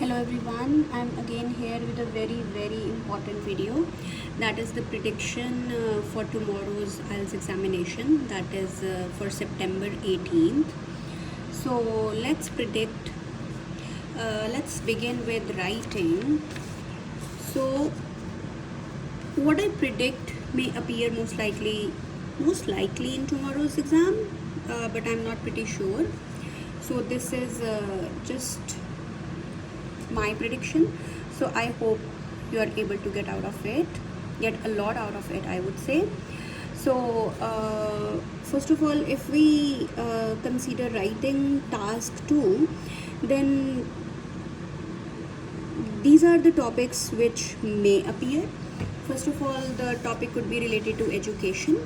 Hello everyone, I'm again here with a very important video, that is the prediction for tomorrow's IELTS examination, that is for September 18th. So let's predict, let's begin with writing. So what I predict may appear most likely in tomorrow's exam, but I'm not pretty sure. So this is just my prediction. So I hope you are able to get a lot out of it, I would say. So first of all, if we consider writing task 2, then these are the topics which may appear. First of all, the topic could be related to education,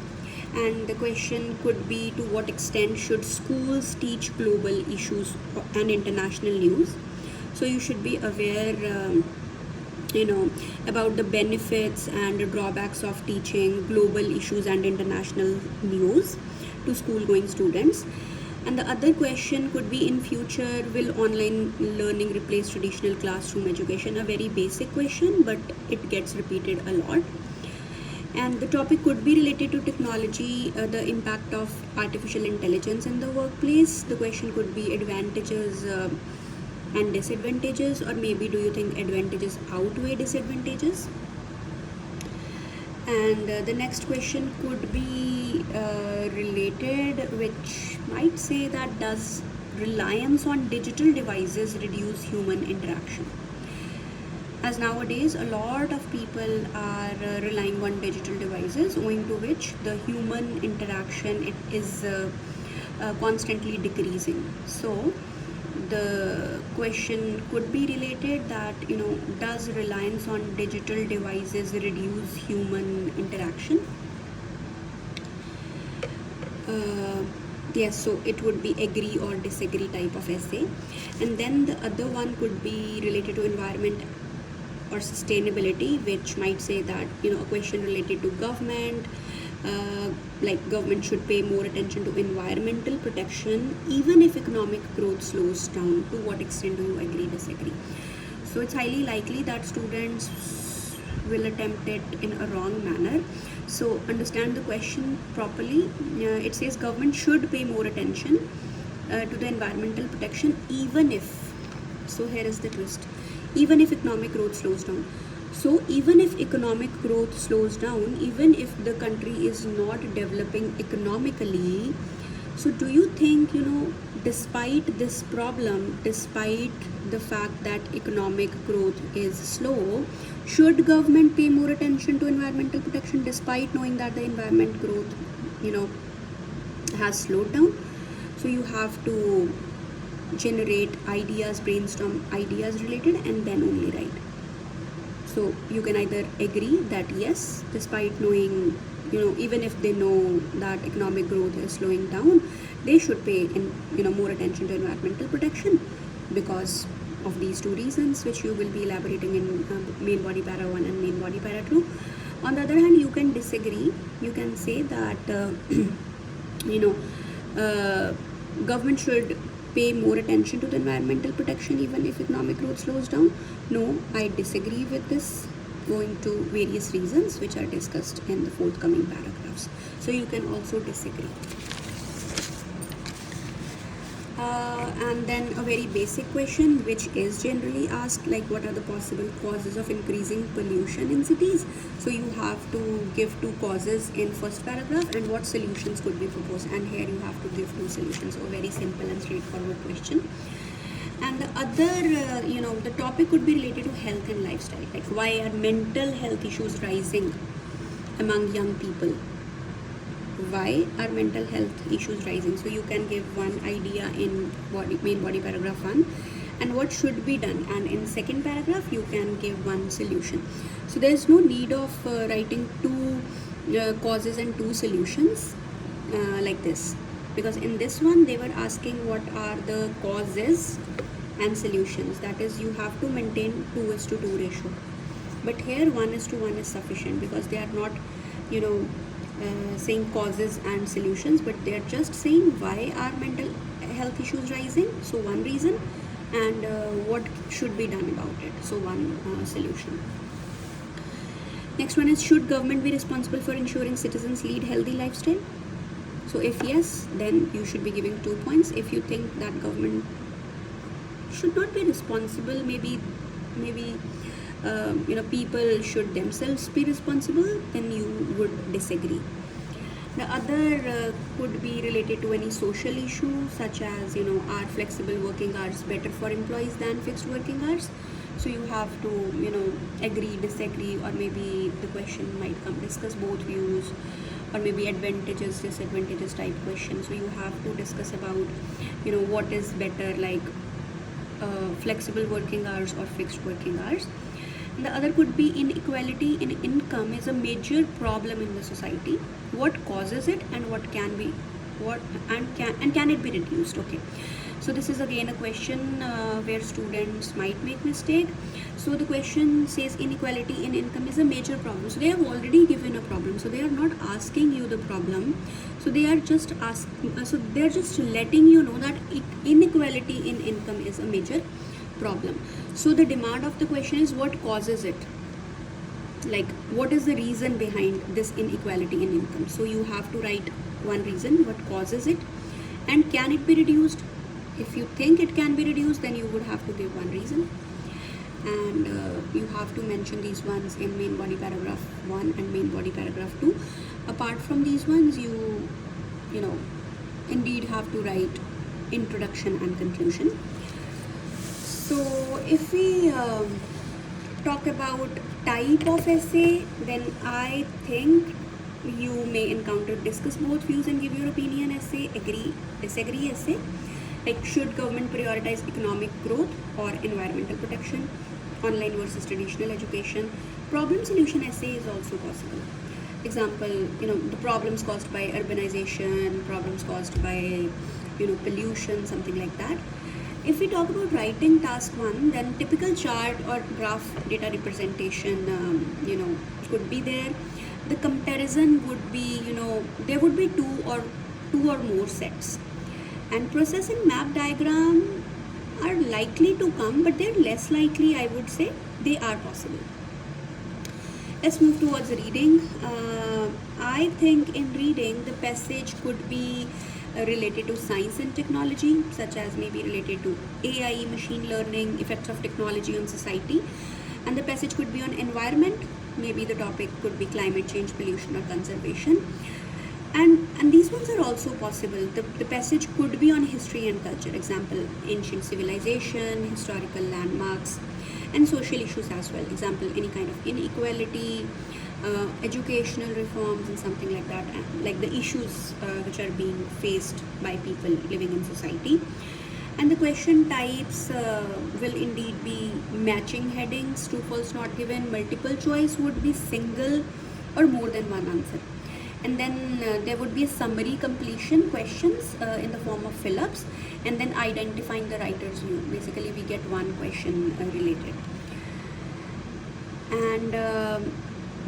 and the question could be, to what extent should schools teach global issues and international news? So you should be aware about the benefits and the drawbacks of teaching global issues and international news to school going students. And the other question could be, in future, will online learning replace traditional classroom education? A very basic question, but it gets repeated a lot. And the topic could be related to technology, the impact of artificial intelligence in the workplace. The question could be advantages and disadvantages, or maybe do you think advantages outweigh disadvantages? And the next question could be related, which might say that, does reliance on digital devices reduce human interaction? As nowadays a lot of people are relying on digital devices, owing to which the human interaction is constantly decreasing. So the question could be related that, does reliance on digital devices reduce human interaction? Yes, so it would be agree or disagree type of essay. And then the other one could be related to environment or sustainability, which might say that, a question related to government, like government should pay more attention to environmental protection even if economic growth slows down. To what extent do you agree, disagree? So it's highly likely that students will attempt it in a wrong manner. So understand the question properly. It says government should pay more attention to the environmental protection even if, so here is the twist, even if economic growth slows down. So even if economic growth slows down, even if the country is not developing economically, so do you think, despite this problem, despite the fact that economic growth is slow, should government pay more attention to environmental protection despite knowing that the environment growth, has slowed down? So you have to generate ideas, brainstorm ideas related, and then only write. So you can either agree that yes, despite knowing, even if they know that economic growth is slowing down, they should pay more attention to environmental protection because of these two reasons, which you will be elaborating in main body para 1 and main body para 2. On the other hand, you can disagree. You can say that government should pay more attention to the environmental protection even if economic growth slows down. No, I disagree with this, going to various reasons which are discussed in the forthcoming paragraphs. So you can also disagree. And then a very basic question which is generally asked, like, what are the possible causes of increasing pollution in cities? So you have to give 2 causes in first paragraph, and what solutions could be proposed, and here you have to give 2 solutions. So very simple and straightforward question. And the other, the topic could be related to health and lifestyle, like why are mental health issues rising among young people? Why are mental health issues rising? So you can give one idea in main body paragraph 1, and what should be done, and in second paragraph you can give one solution. So there is no need of writing 2 causes and 2 solutions like this, because in this one they were asking what are the causes and solutions, that is, you have to maintain 2:2 ratio, but here 1:1 is sufficient, because they are not saying causes and solutions, but they are just saying why are mental health issues rising. So one reason, and what should be done about it. So one solution. Next one is, should government be responsible for ensuring citizens lead healthy lifestyle? So if yes, then you should be giving 2 points. If you think that government should not be responsible, maybe people should themselves be responsible, then you would disagree. The other could be related to any social issue, such as, are flexible working hours better for employees than fixed working hours? So you have to, agree, disagree, or maybe the question might come, discuss both views, or maybe advantages, disadvantages type question. So you have to discuss about, what is better, like flexible working hours or fixed working hours. And the other could be, inequality in income is a major problem in the society. What causes it, and can it be reduced? Okay. So this is again a question where students might make mistake. So the question says inequality in income is a major problem. So they have already given a problem. So they are not asking you the problem. So they are just letting you know that inequality in income is a major problem. So the demand of the question is, what causes it? Like, what is the reason behind this inequality in income? So you have to write one reason, what causes it, and can it be reduced? If you think it can be reduced, then you would have to give one reason, and you have to mention these ones in main body paragraph 1 and main body paragraph 2. Apart from these ones, you indeed have to write introduction and conclusion. So if we talk about type of essay, then I think you may encounter discuss both views and give your opinion essay, agree, disagree essay, like should government prioritize economic growth or environmental protection, online versus traditional education. Problem solution essay is also possible. Example, the problems caused by urbanization, problems caused by pollution, something like that. If we talk about writing task 1, then typical chart or graph data representation could be there. The comparison would be, there would be two or more sets, and process and map diagram are likely to come, but they're less likely, I would say. They are possible. Let's move towards reading. I think in reading, the passage could be related to science and technology, such as maybe related to AI, machine learning, effects of technology on society. And the passage could be on environment. Maybe the topic could be climate change, pollution, or conservation. And these ones are also possible. The passage could be on history and culture. Example, ancient civilization, historical landmarks, and social issues as well. Example, any kind of inequality, educational reforms, and something like that, like the issues which are being faced by people living in society. And the question types will indeed be matching headings, true, false, not given. Multiple choice would be single or more than one answer. And then there would be a summary completion questions in the form of fill-ups, and then identifying the writer's view. Basically, we get one question related. And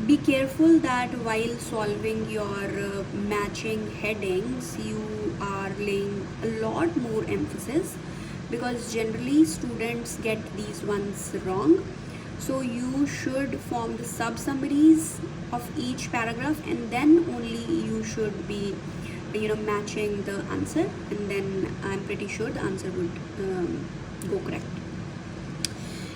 be careful that while solving your matching headings, you are laying a lot more emphasis, because generally students get these ones wrong. So you should form the sub-summaries of each paragraph, and then only you should be matching the answer, and then I'm pretty sure the answer would go correct.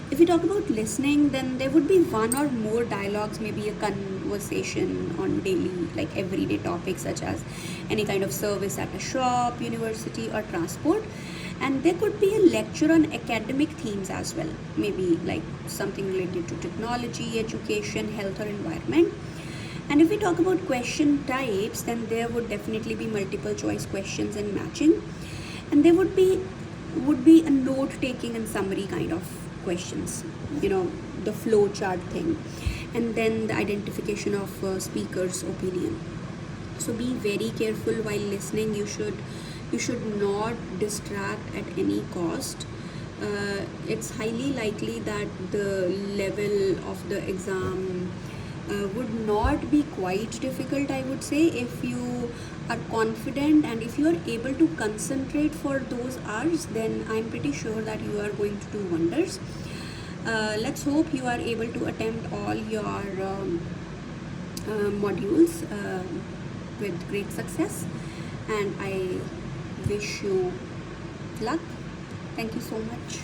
If we talk about listening, then there would be one or more dialogues, maybe a conversation on daily, like everyday topics, such as any kind of service at a shop, university, or transport. And there could be a lecture on academic themes as well, maybe like something related to technology, education, health, or environment. And if we talk about question types, then there would definitely be multiple choice questions and matching, and there would be a note taking and summary kind of questions, the flow chart thing, and then the identification of speaker's opinion. So be very careful while listening. You should not distract at any cost. It's highly likely that the level of the exam would not be quite difficult, I would say, if you are confident and if you are able to concentrate for those hours. Then I'm pretty sure that you are going to do wonders. Let's hope you are able to attempt all your modules with great success, and I wish you luck. Thank you so much.